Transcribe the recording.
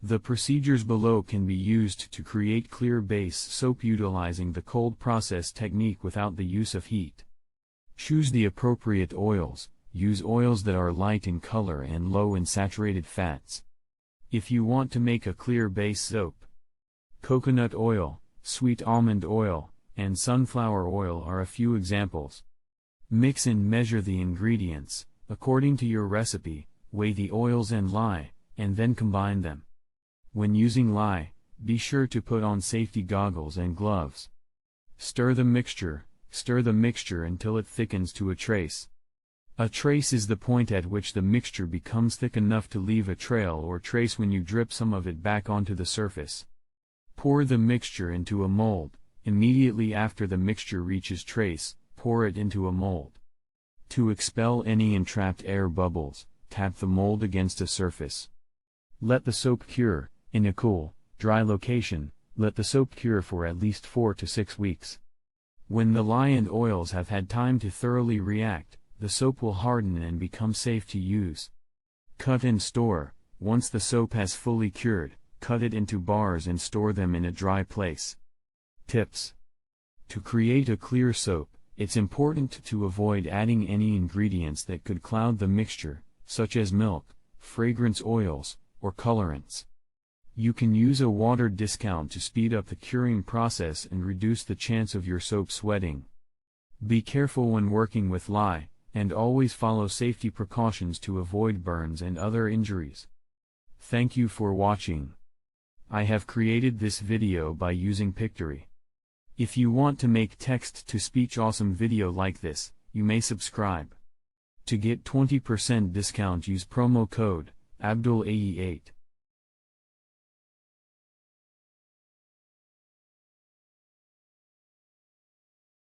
The procedures below can be used to create clear base soap utilizing the cold process technique without the use of heat. Choose the appropriate oils. Use oils that are light in color and low in saturated fats. If you want to make a clear base soap, coconut oil, sweet almond oil, and sunflower oil are a few examples. Mix and measure the ingredients, according to your recipe, weigh the oils and lye, and then combine them. When using lye, be sure to put on safety goggles and gloves. Stir the mixture until it thickens to a trace. A trace is the point at which the mixture becomes thick enough to leave a trail or trace when you drip some of it back onto the surface. Pour the mixture into a mold. Immediately after the mixture reaches trace, pour it into a mold. To expel any entrapped air bubbles, tap the mold against a surface. Let the soap cure. In a cool, dry location, let the soap cure for at least 4 to 6 weeks. When the lye and oils have had time to thoroughly react, the soap will harden and become safe to use. Cut and store. Once the soap has fully cured, cut it into bars and store them in a dry place. Tips: to create a clear soap, it's important to avoid adding any ingredients that could cloud the mixture, such as milk, fragrance oils, or colorants. You can use a water discount to speed up the curing process and reduce the chance of your soap sweating. Be careful when working with lye, and always follow safety precautions to avoid burns and other injuries. Thank you for watching. I have created this video by using Pictory. If you want to make text-to-speech awesome video like this, you may subscribe. To get 20% discount, use promo code ABDULAE8.